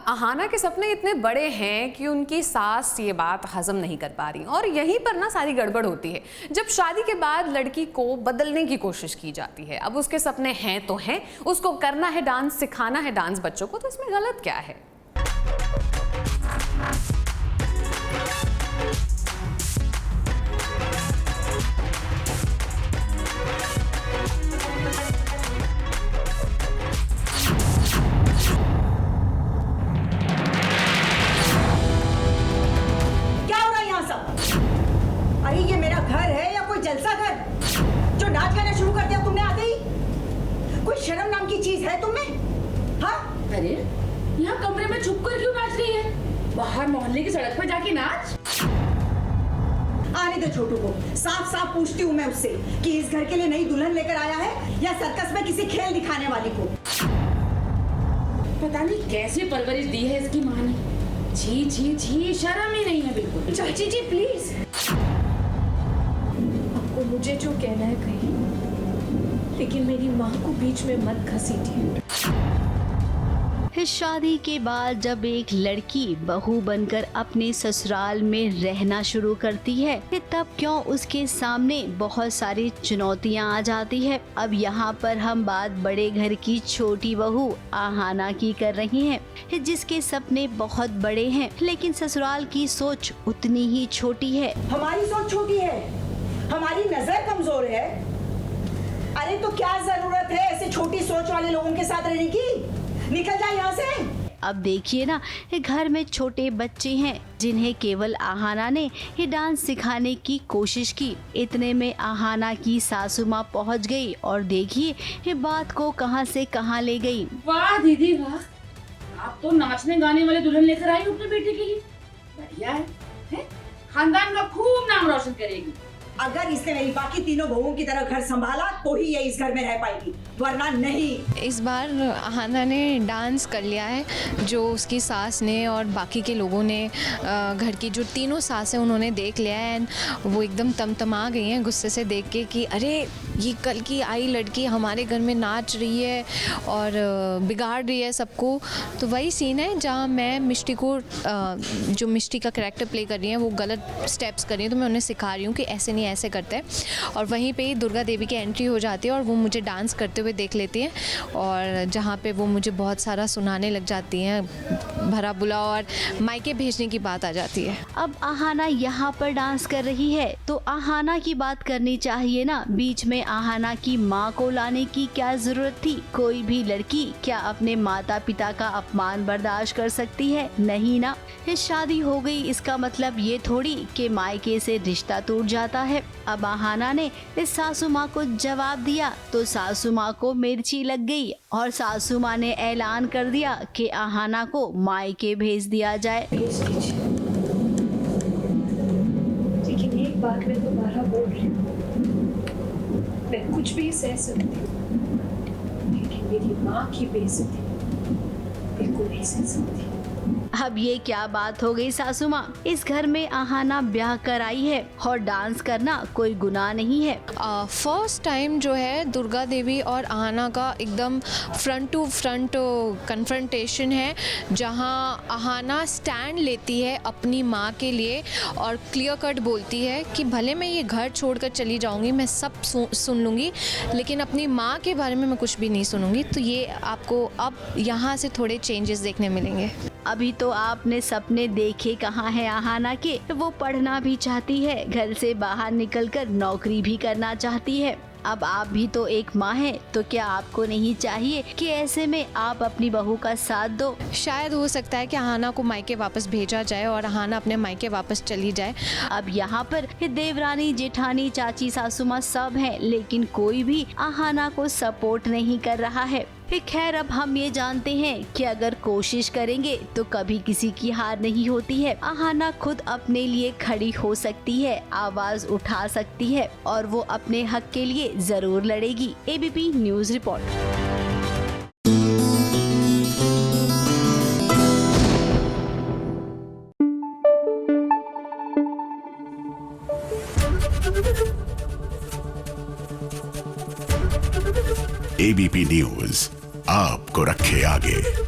अहाना के सपने इतने बड़े हैं कि उनकी सास ये बात हजम नहीं कर पा रही और यहीं पर ना सारी गड़बड़ होती है। जब शादी के बाद लड़की को बदलने की कोशिश की जाती है, अब उसके सपने हैं तो हैं, उसको करना है डांस, सिखाना है डांस बच्चों को, तो इसमें गलत क्या है? अरे ये मेरा घर है या कोई जलसा घर जो नाच गाना शुरू कर दिया तुमने आते ही? कोई शर्म नाम की चीज है तुम में? हाँ? अरे यहाँ कमरे में छुप कर क्यों नाच रही है? बाहर मोहल्ले की सड़क पर जाके नाच। आने दो छोटू को, साफ साफ पूछती हूँ मैं उससे कि इस घर के लिए नई दुल्हन लेकर आया है या सर्कस में किसी खेल दिखाने वाली को। पता नहीं कैसे परवरिश दी है इसकी माँ ने। जी जी जी, शर्म ही नहीं है बिल्कुल। चाची जी प्लीज, आपको मुझे जो कहना है कहिए, लेकिन मेरी माँ को बीच में मत घसीटिए। इस शादी के बाद जब एक लड़की बहू बनकर अपने ससुराल में रहना शुरू करती है, तब क्यों उसके सामने बहुत सारी चुनौतियां आ जाती है। अब यहाँ पर हम बात बड़े घर की छोटी बहू अहाना की कर रही हैं, जिसके सपने बहुत बड़े हैं, लेकिन ससुराल की सोच उतनी ही छोटी है। हमारी सोच छोटी है, हमारी नजर कमजोर है। अरे तो क्या जरूरत है ऐसे छोटी सोच वाले लोगों के साथ रहने की? निकल जाए यहाँ से। अब देखिए ना, घर में छोटे बच्चे हैं जिन्हें केवल अहाना ने ये डांस सिखाने की कोशिश की। इतने में अहाना की सासू माँ पहुँच गई और देखिए ये बात को कहां से कहां ले गई। वाह दीदी वाह, आप तो नाचने गाने वाले दुल्हन लेकर आई अपने बेटे के लिए। बढ़िया है? खानदान का खूब नाम रोशन करेगी। अगर इसने मेरी बाकी तीनों बहुओं की तरह घर संभाला तो ही ये इस घर में रह पाएगी, वरना नहीं। इस बार अहाना ने डांस कर लिया है, जो उसकी सास ने और बाकी के लोगों ने, घर की जो तीनों सास हैं उन्होंने देख लिया है। एंड वो एकदम तमतमा गई हैं गुस्से से देख के कि अरे ये कल की आई लड़की हमारे घर में नाच रही है और बिगाड़ रही है सबको। तो वही सीन है जहाँ मैं मिष्टी को, जो मिष्टी का कैरेक्टर प्ले कर रही हैं, वो गलत स्टेप्स कर रही हैं, तो मैं उन्हें सिखा रही हूँ कि ऐसे नहीं ऐसे करते हैं। और वहीं पे ही दुर्गा देवी की एंट्री हो जाती है और वो मुझे डांस करते हुए देख लेती हैं और जहाँ पे वो मुझे बहुत सारा सुनाने लग जाती हैं, भरा बुला, और मायके भेजने की बात आ जाती है। अब अहाना यहाँ पर डांस कर रही है तो अहाना की बात करनी चाहिए ना, बीच में अहाना की माँ को लाने की क्या जरूरत थी? कोई भी लड़की क्या अपने माता पिता का अपमान बर्दाश्त कर सकती है? नहीं ना। शादी हो गई इसका मतलब ये थोड़ी कि मायके से रिश्ता टूट जाता है। अब अहाना ने इस सासू माँ को जवाब दिया तो सासू माँ को मिर्ची लग गई और सासू माँ ने ऐलान कर दिया कि अहाना को मायके भेज दिया जाए। लेकिन एक बात मैं दोबारा बोल रही हूँ, मैं कुछ भी सह सकती हूँ, लेकिन मेरी माँ की बेइज्जती बिल्कुल नहीं सह सकती। अब ये क्या बात हो गई सासू माँ? इस घर में अहाना ब्याह कर आई है और डांस करना कोई गुनाह नहीं है। फर्स्ट टाइम जो है दुर्गा देवी और अहाना का एकदम फ्रंट टू फ्रंट कन्फ्रंटेशन है, जहाँ अहाना स्टैंड लेती है अपनी माँ के लिए और क्लियर कट बोलती है कि भले मैं ये घर छोड़कर चली जाऊँगी, मैं सब सुन लूँगी, लेकिन अपनी माँ के बारे में मैं कुछ भी नहीं सुनूँगी। तो ये आपको अब यहाँ से थोड़े चेंजेस देखने मिलेंगे। अभी तो आपने सपने देखे कहाँ हैं अहाना के? वो पढ़ना भी चाहती है, घर से बाहर निकलकर नौकरी भी करना चाहती है। अब आप भी तो एक माँ हैं, तो क्या आपको नहीं चाहिए कि ऐसे में आप अपनी बहू का साथ दो? शायद हो सकता है कि अहाना को मायके वापस भेजा जाए और अहाना अपने मायके वापस चली जाए। अब यहाँ पर देवरानी, जेठानी, चाची, सासू माँ सब हैं, लेकिन कोई भी अहाना को सपोर्ट नहीं कर रहा है। खैर, अब हम ये जानते हैं कि अगर कोशिश करेंगे तो कभी किसी की हार नहीं होती है। अहाना खुद अपने लिए खड़ी हो सकती है, आवाज उठा सकती है और वो अपने हक के लिए जरूर लड़ेगी। ABP news report. ABP news आपको रखे आगे।